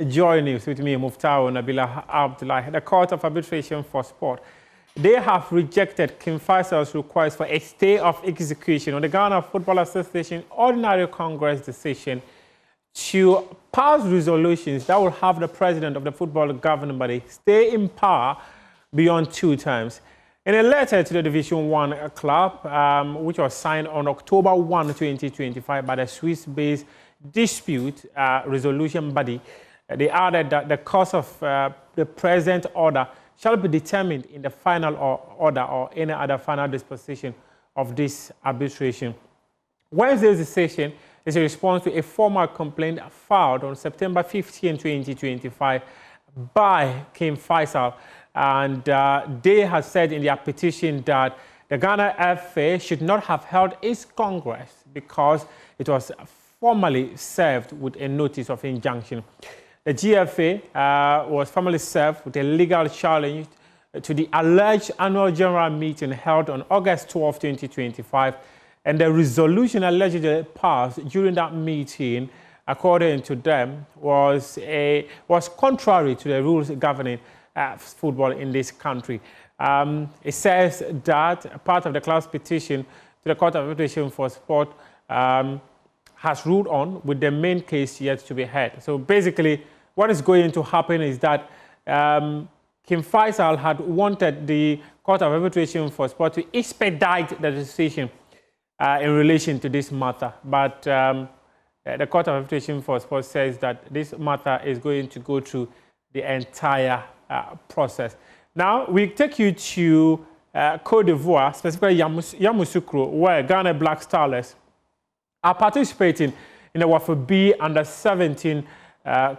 Joy News with me, Muftao Nabila Abdullah. The Court of Arbitration for Sport. They have rejected Kim Faisal's request for a stay of execution on the Ghana Football Association Ordinary Congress decision to pass resolutions that will have the president of the football governing body stay in power beyond 2 times. In a letter to the Division 1 club, which was signed on October 1, 2025 by the Swiss-based dispute resolution body, they added that the course of the present order shall be determined in the final order or any other final disposition of this arbitration. Wednesday's decision is a response to a formal complaint filed on September 15, 2025 by Kim Faisal. And they have said in their petition that the Ghana FA should not have held its Congress because it was formally served with a notice of injunction. The GFA was formally served with a legal challenge to the alleged annual general meeting held on August 12, 2025, and the resolution allegedly passed during that meeting, according to them, was contrary to the rules governing football in this country. It says that part of the club's petition to the Court of Arbitration for Sport has ruled on, with the main case yet to be heard. So basically, what is going to happen is that Kim Faisal had wanted the Court of Arbitration for Sport to expedite the decision in relation to this matter. But the Court of Arbitration for Sport says that this matter is going to go through the entire process. Now, we take you to Côte d'Ivoire, specifically Yamoussoukro, where Ghana Black Stars are participating in the WAFA B Under-17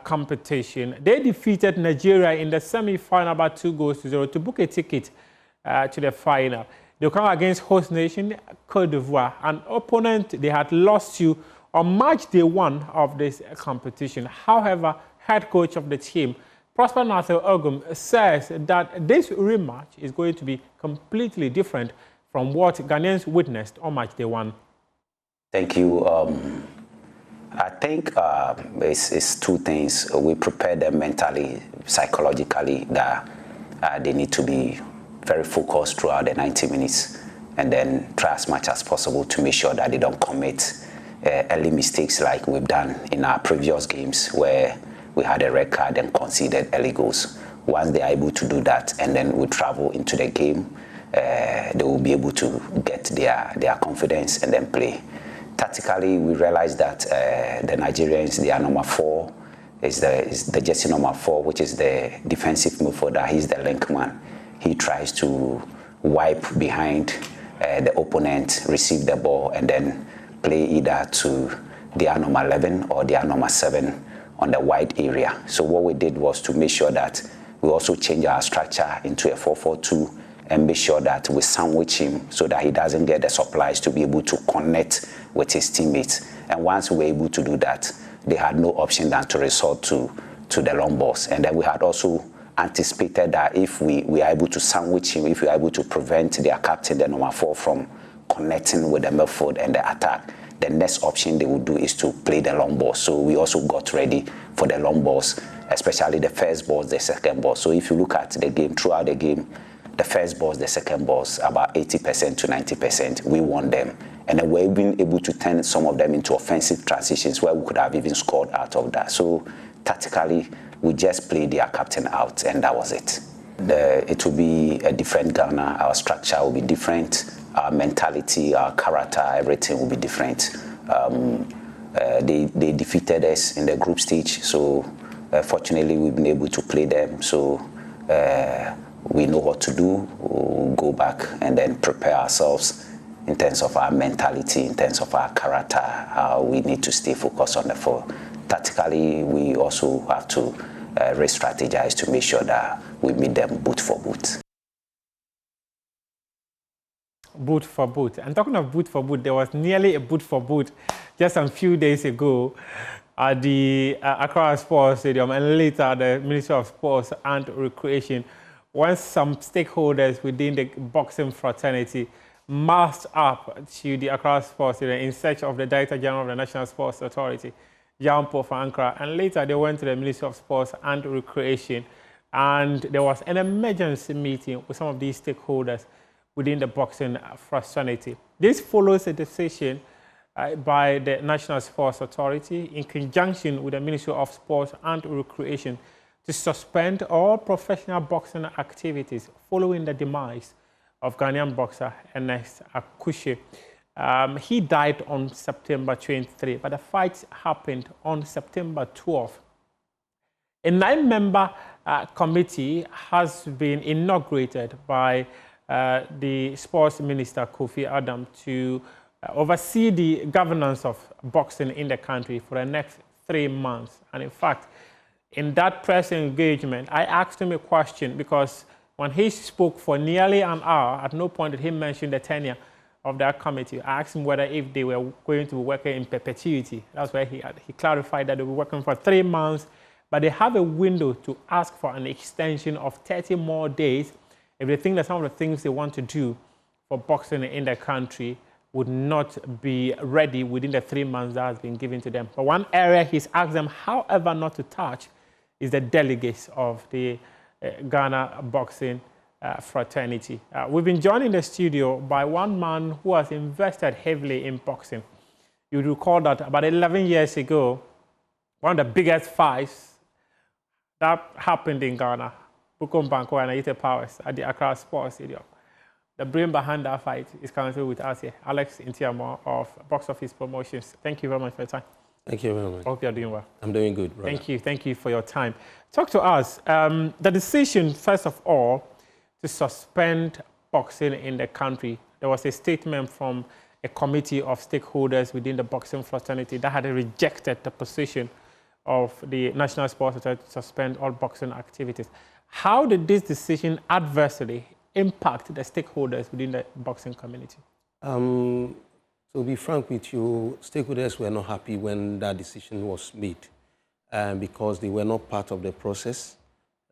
competition. They defeated Nigeria in the semi-final by 2-0 to book a ticket to the final. They come against host nation Côte d'Ivoire, an opponent they had lost to on match day 1 of this competition. However, head coach of the team, Prosper Nathel Ogum, says that this rematch is going to be completely different from what Ghanaians witnessed on match day 1. Thank you. I think it's 2 things. We prepare them mentally, psychologically, that they need to be very focused throughout the 90 minutes and then try as much as possible to make sure that they don't commit early mistakes like we've done in our previous games where we had a red card and conceded early goals. Once they are able to do that and then we travel into the game, they will be able to get their confidence and then play. Tactically, we realized that the Nigerians, their number 4 is the jersey number 4, which is the defensive midfielder. He's the link man. He tries to wipe behind the opponent, receive the ball, and then play either to their number 11 or their number 7 on the wide area. So what we did was to make sure that we also change our structure into a 4-4-2 and make sure that we sandwich him so that he doesn't get the supplies to be able to connect with his teammates. And once we were able to do that, they had no option than to resort to the long balls. And then we had also anticipated that if we are able to sandwich him, if we are able to prevent their captain, the number 4, from connecting with the midfield and the attack, the next option they would do is to play the long ball. So we also got ready for the long balls, especially the first balls, the second ball. So if you look at the game, throughout the game, the first balls, the second balls, about 80% to 90%, we won them. And then we've been able to turn some of them into offensive transitions where we could have even scored out of that. So tactically, we just played their captain out, and that was it. It will be a different Ghana. Our structure will be different. Our mentality, our character, everything will be different. They defeated us in the group stage, so fortunately we've been able to play them. So we know what to do. We'll go back and then prepare ourselves in terms of our mentality, in terms of our character, how we need to stay focused on the field. Tactically, we also have to re-strategize to make sure that we meet them boot for boot. Boot for boot. And talking of boot for boot, there was nearly a boot for boot just a few days ago at the Accra Sports Stadium and later at the Ministry of Sports and Recreation, when some stakeholders within the boxing fraternity massed up to the Accra Sports Stadium in search of the Director General of the National Sports Authority. Jampo for Ankara, and later they went to the Ministry of Sports and Recreation, and there was an emergency meeting with some of these stakeholders within the boxing fraternity. This follows a decision by the National Sports Authority in conjunction with the Ministry of Sports and Recreation to suspend all professional boxing activities following the demise of Ghanaian boxer Ernest Akushe. He died on September 23, but the fight happened on September 12. A 9-member committee has been inaugurated by the Sports Minister Kofi Adam to oversee the governance of boxing in the country for the next 3 months. And in fact, in that press engagement, I asked him a question because when he spoke for nearly an hour, at no point did he mention the tenure of that committee. I asked him whether if they were going to be working in perpetuity. That's why he clarified that they were working for 3 months, but they have a window to ask for an extension of 30 more days if they think that some of the things they want to do for boxing in the country would not be ready within the 3 months that has been given to them. But one area he's asked them, however, not to touch is the delegates of the Ghana boxing fraternity. We've been joined in the studio by one man who has invested heavily in boxing. You recall that about 11 years ago, one of the biggest fights that happened in Ghana, Bukom Banko and Ayite Powers at the Accra Sports Stadium. The brain behind that fight is currently with us here, Alex Interim of Box Office Promotions. Thank you very much for your time. Thank you very much. I hope you're doing well. I'm doing good, brother. Thank you for your time. Talk to us. The decision, first of all, to suspend boxing in the country. There was a statement from a committee of stakeholders within the boxing fraternity that had rejected the position of the National Sports Authority to suspend all boxing activities. How did this decision adversely impact the stakeholders within the boxing community? To be frank with you, stakeholders were not happy when that decision was made because they were not part of the process.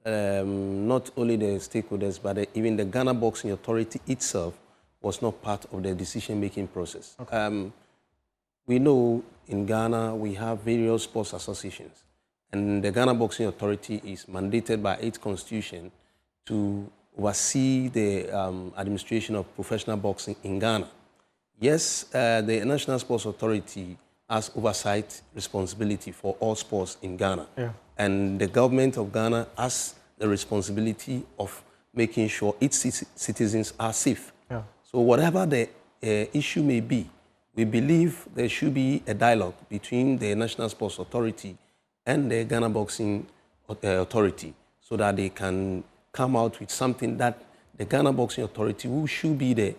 Not only the stakeholders, but even the Ghana Boxing Authority itself was not part of the decision-making process. Okay. We know in Ghana we have various sports associations, and the Ghana Boxing Authority is mandated by its constitution to oversee the administration of professional boxing in Ghana. Yes, the National Sports Authority has oversight responsibility for all sports in Ghana. Yeah. And the government of Ghana has the responsibility of making sure its citizens are safe. Yeah. So whatever the issue may be, we believe there should be a dialogue between the National Sports Authority and the Ghana Boxing Authority so that they can come out with something that the Ghana Boxing Authority, who should be the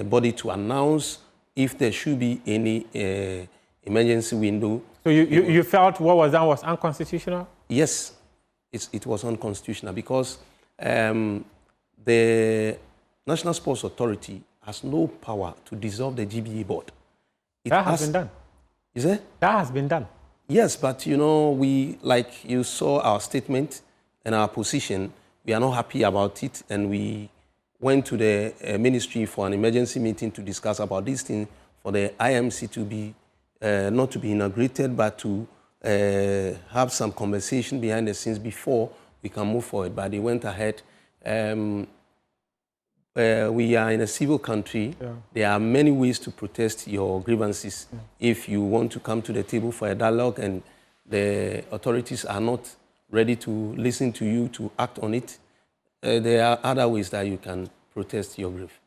body to announce if there should be any emergency window. So you felt what was done was unconstitutional? Yes, it was unconstitutional because the National Sports Authority has no power to dissolve the GBA board. That has been done. Is it? That has been done. Yes, but you know, like you saw our statement and our position, we are not happy about it, and we went to the ministry for an emergency meeting to discuss about this thing for the IMC to be not to be inaugurated, but to have some conversation behind the scenes before we can move forward. But they went ahead. We are in a civil country. Yeah. There are many ways to protest your grievances. Yeah. If you want to come to the table for a dialogue and the authorities are not ready to listen to you to act on it, there are other ways that you can protest your grief.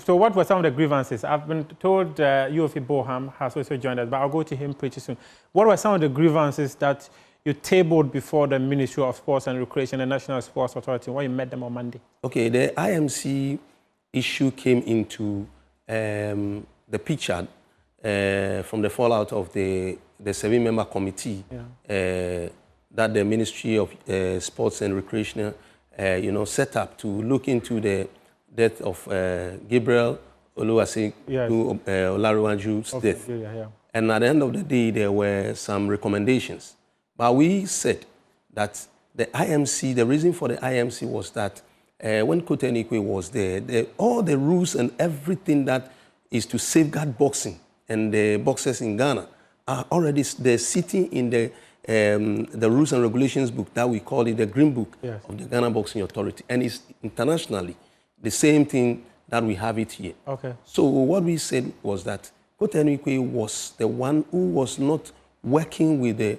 So what were some of the grievances? I've been told UFI Boham has also joined us, but I'll go to him pretty soon. What were some of the grievances that you tabled before the Ministry of Sports and Recreation and National Sports Authority when you met them on Monday? Okay, the IMC issue came into the picture from the fallout of the 7-member committee that the Ministry of Sports and Recreation set up to look into the death of Gabriel Oluwase Olaruwanju's death. Yeah. And at the end of the day, there were some recommendations. But we said that the IMC, the reason for the IMC was that when Kotenikwe was there, all the rules and everything that is to safeguard boxing and the boxers in Ghana are already they're sitting in the rules and regulations book that we call it the Green Book of the Ghana Boxing Authority, and it's internationally the same thing that we have it here. Okay. So what we said was that Kotenikwe was the one who was not working with the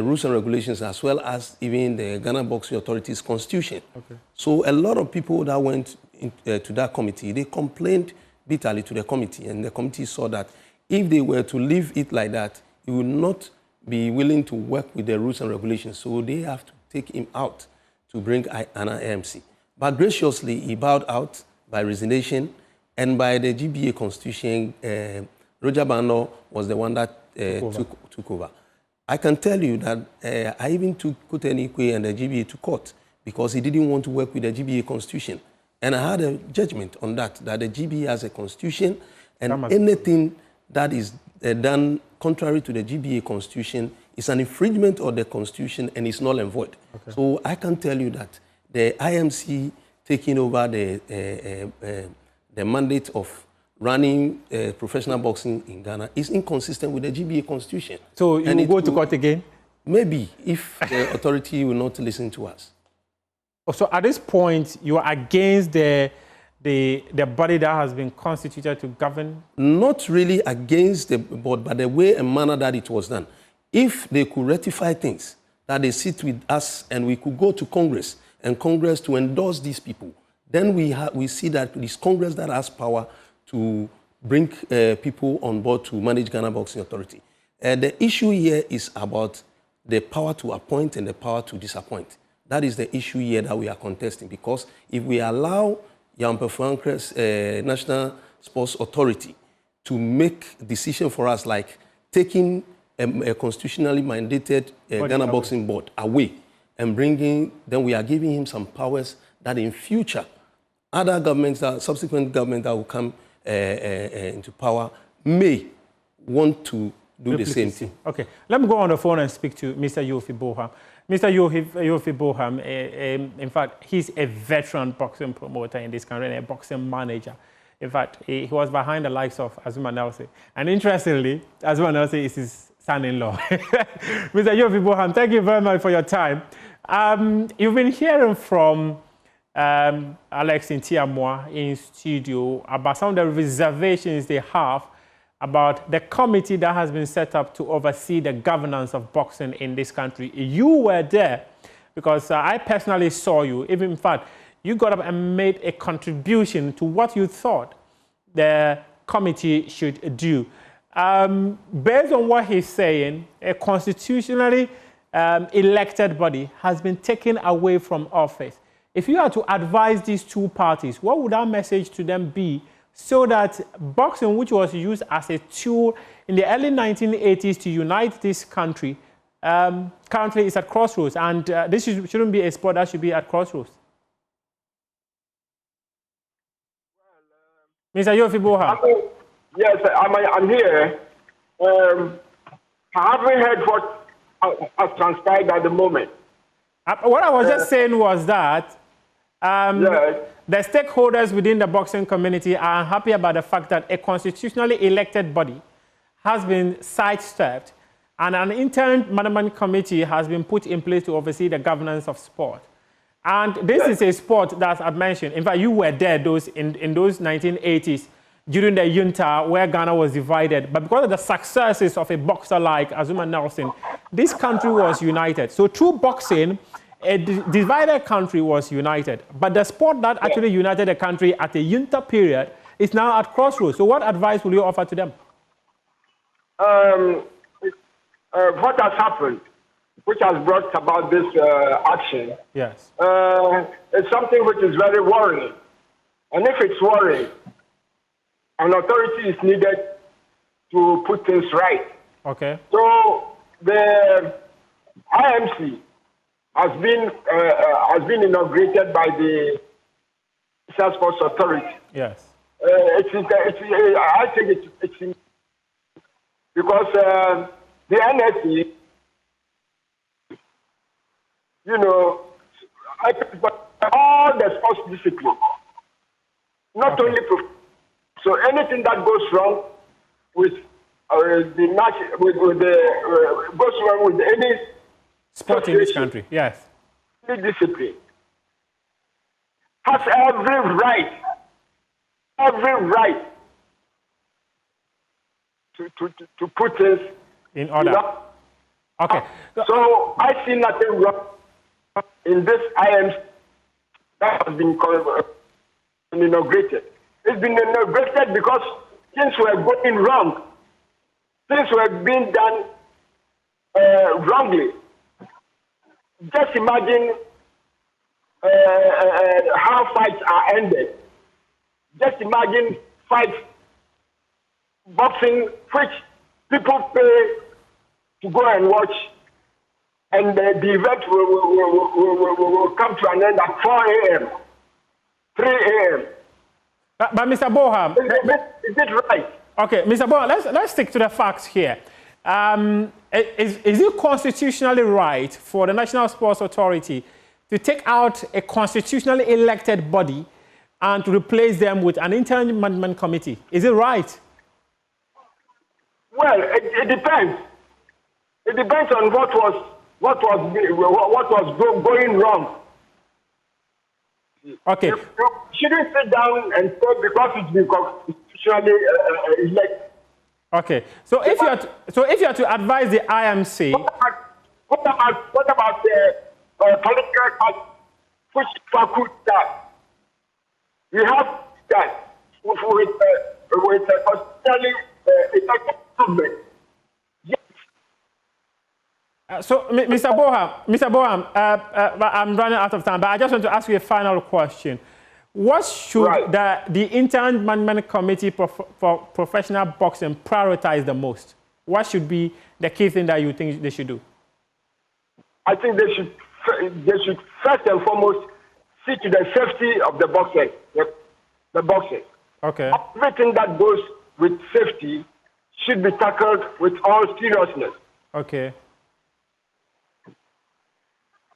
rules and regulations as well as even the Ghana Boxing Authority's constitution. Okay. So a lot of people that went to that committee, they complained bitterly to the committee, and the committee saw that if they were to leave it like that, he would not be willing to work with the rules and regulations. So they have to take him out to bring an IMC. But graciously, he bowed out by resignation, and by the GBA constitution, Roger Bano was the one that took over. I can tell you that I even took Kotenikwe and the GBA to court because he didn't want to work with the GBA constitution. And I had a judgment on that the GBA has a constitution, and anything that is done contrary to the GBA constitution is an infringement of the constitution and is null and void. Okay. So I can tell you that the IMC taking over the mandate of running professional boxing in Ghana is inconsistent with the GBA constitution. So you will go to court again? Maybe, if the authority will not listen to us. So at this point, you are against the body that has been constituted to govern? Not really against the board, but the way and manner that it was done. If they could rectify things, that they sit with us and we could go to Congress and Congress to endorse these people, then we see that it's Congress that has power to bring people on board to manage Ghana Boxing Authority. The issue here is about the power to appoint and the power to disappoint. That is the issue here that we are contesting, because if we allow Yampe Frankres National Sports Authority to make decisions for us, like taking a constitutionally mandated Ghana Boxing Board away and bringing, then we are giving him some powers that in future, other governments, subsequent governments that will come into power may want to do the same thing. Okay, let me go on the phone and speak to Mr. Yofi Boham. Mr. Yofi Boham, in fact, he's a veteran boxing promoter in this country and a boxing manager. In fact, he was behind the likes of Azuma Nelson. And interestingly, Azuma Nelson is his son-in-law. Mr. Yofi Boham, thank you very much for your time. You've been hearing from Alex Ntiamwa in studio about some of the reservations they have about the committee that has been set up to oversee the governance of boxing in this country. You were there because I personally saw you. Even in fact, you got up and made a contribution to what you thought the committee should do. Based on what he's saying, a constitutionally elected body has been taken away from office. If you are to advise these two parties, what would our message to them be, so that boxing, which was used as a tool in the early 1980s to unite this country, currently is at crossroads, and this shouldn't be a sport that should be at crossroads? Mr. Yofi Boham. Yes, I'm here. I haven't heard what has transpired at the moment. What I was just saying was that yes, the stakeholders within the boxing community are unhappy about the fact that a constitutionally elected body has been sidestepped and an interim management committee has been put in place to oversee the governance of sport. And this is a sport that I've mentioned. In fact, you were there in those 1980s during the junta where Ghana was divided. But because of the successes of a boxer like Azuma Nelson, this country was united. So through boxing, a divided country was united. But the sport that actually united the country at the junta period is now at crossroads. So what advice will you offer to them? What has happened, which has brought about this action, yes, is something which is very worrying. And if it's worrying, an authority is needed to put things right. Okay. So the IMC has been inaugurated by the National Sports Authority. Yes. I think it's because the NSC, you know, all the sports disciplines, not only so anything that goes wrong with goes wrong with any Sport in this country, yes. any discipline, has every right to put things in order. Okay. So I see nothing wrong in this IMC that has been inaugurated. It's been inaugurated because things were going wrong. Things were being done wrongly. Just imagine how fights are ended. Just imagine fights, boxing, which people pay to go and watch, and the event will come to an end at 4 a.m., 3 a.m. But Mr. Boham... Is it right? Okay, Mr. Boham, let's stick to the facts here. Is it constitutionally right for the National Sports Authority to take out a constitutionally elected body and to replace them with an interim management committee? Is it right? Well, it depends. It depends on what was going wrong. Okay. You shouldn't sit down and say because it's been constitutionally elected. Okay. So if you are to advise the IMC, what about the political party which faculty that we have that with a constitutionally elected government? So, Mr. Boham, I'm running out of time, but I just want to ask you a final question. What should the interim management committee for professional boxing prioritize the most? What should be the key thing that you think they should do? I think they should first and foremost see to the safety of the boxers. The boxers. Okay. Everything that goes with safety should be tackled with all seriousness. Okay.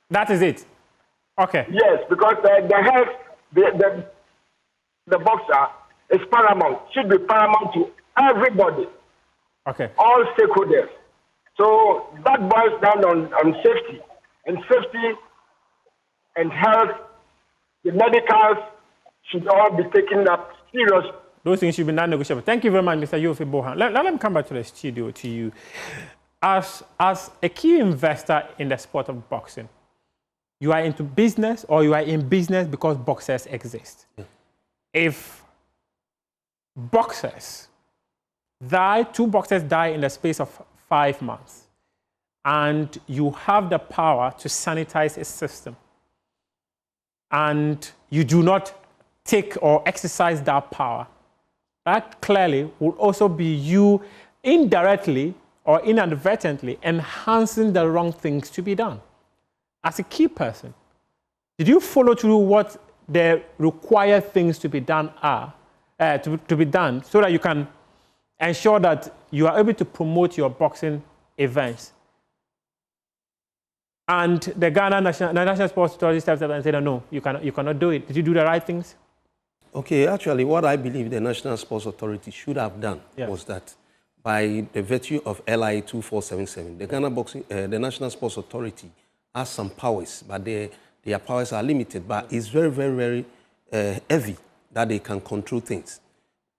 That is it. Okay. Yes, because the health, the boxer is paramount. Should be paramount to everybody. Okay. All stakeholders. So that boils down on safety, and safety and health. The medicals should all be taken up seriously. Those things should be non-negotiable. Thank you very much, Mr. Yofi Bohan. Let me come back to the studio to you. As a key investor in the sport of boxing, you are into business, or you are in business because boxers exist. Yeah. If boxers die, 2 boxers die in the space of 5 months, and you have the power to sanitize a system, and you do not take or exercise that power, that clearly will also be you indirectly or inadvertently enhancing the wrong things to be done. As a key person, did you follow through what the required things to be done are, to be done, so that you can ensure that you are able to promote your boxing events? And the Ghana National Sports Authority stepped up and said, no, you cannot do it. Did you do the right things? Okay, actually, what I believe the National Sports Authority should have done was that by the virtue of LI 2477, the National Sports Authority has some powers, but their powers are limited. But it's very, very, very heavy that they can control things.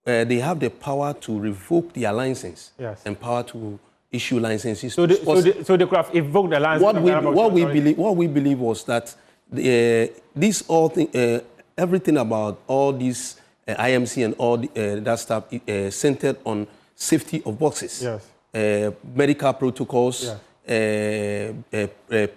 They have the power to revoke their license and power to issue licenses. So they could have evoked the license. What we believe was that everything about all these IMC and all that stuff centered on safety of boxes, medical protocols,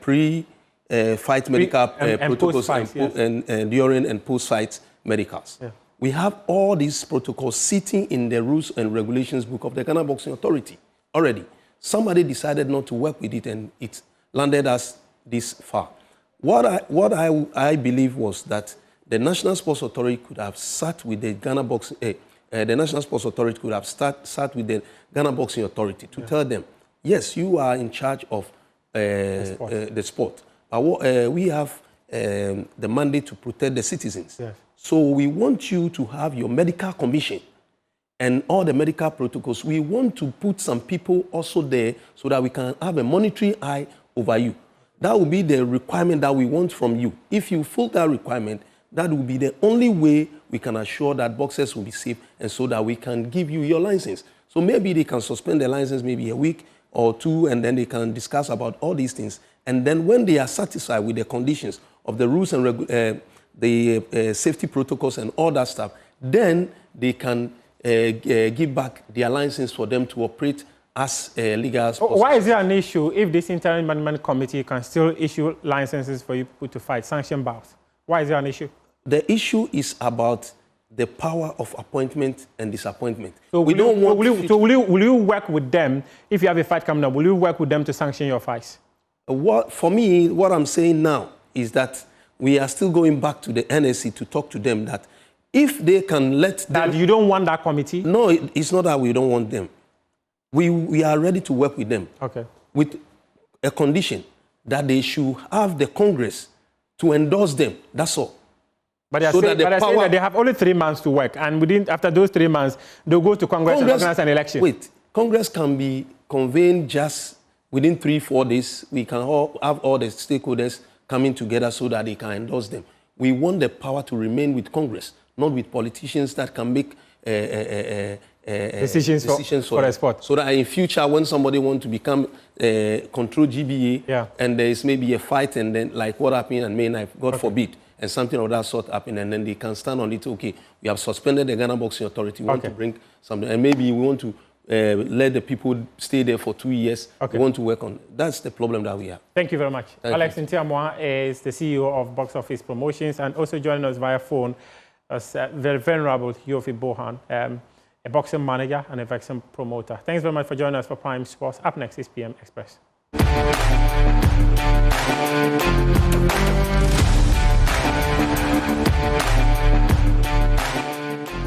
pre-fight medical protocols, and during and post-fight medicals. Yeah. We have all these protocols sitting in the rules and regulations book of the Ghana Boxing Authority already. Somebody decided not to work with it, and it landed us this far. What I believe was that the National Sports Authority could have sat with the Ghana Boxing. The National Sports Authority could have sat with the Ghana Boxing Authority to tell them, yes, you are in charge of the sport. We have the mandate to protect the citizens. Yes. So we want you to have your medical commission and all the medical protocols, we want to put some people also there so that we can have a monitoring eye over you. That will be the requirement that we want from you. If you fulfill that requirement, that will be the only way we can assure that boxers will be safe and so that we can give you your license. So maybe they can suspend the license maybe a week or two, and then they can discuss about all these things. And then when they are satisfied with the conditions of the rules and the safety protocols and all that stuff, then they can give back their license for them to operate as legal as possible. Why is there an issue if this interim management committee can still issue licenses for you people to fight, sanction bouts? Why is there an issue? The issue is about the power of appointment and disappointment. So will you work with them if you have a fight coming up? Will you work with them to sanction your fights? For me, what I'm saying now is that we are still going back to the NSC to talk to them that if they can let them... That you don't want that committee? No, it's not that we don't want them. We are ready to work with them. Okay. With a condition that they should have the Congress to endorse them. That's all. But they're saying that they have only 3 months to work, and after those 3 months, they'll go to Congress and organize an election. Wait, Congress can be convened just within 3-4 days. We can have all the stakeholders coming together so that they can endorse them. We want the power to remain with Congress, not with politicians that can make decisions for the sport. So that in future, when somebody wants to become control GBA, and there is maybe a fight, and then like what happened in May 9th, God forbid, and something of that sort happened, and then they can stand on it. Okay, we have suspended the Ghana Boxing Authority. We want to bring something, and maybe we want to let the people stay there for 2 years. We want to work on. That's the problem that we have. Thank you very much. Alex Ntiamoa is the CEO of Box Office Promotions, and also joining us via phone as very venerable Yofi Bohan, a boxing manager and a boxing promoter. Thanks very much for joining us for Prime Sports. Up next is PM Express.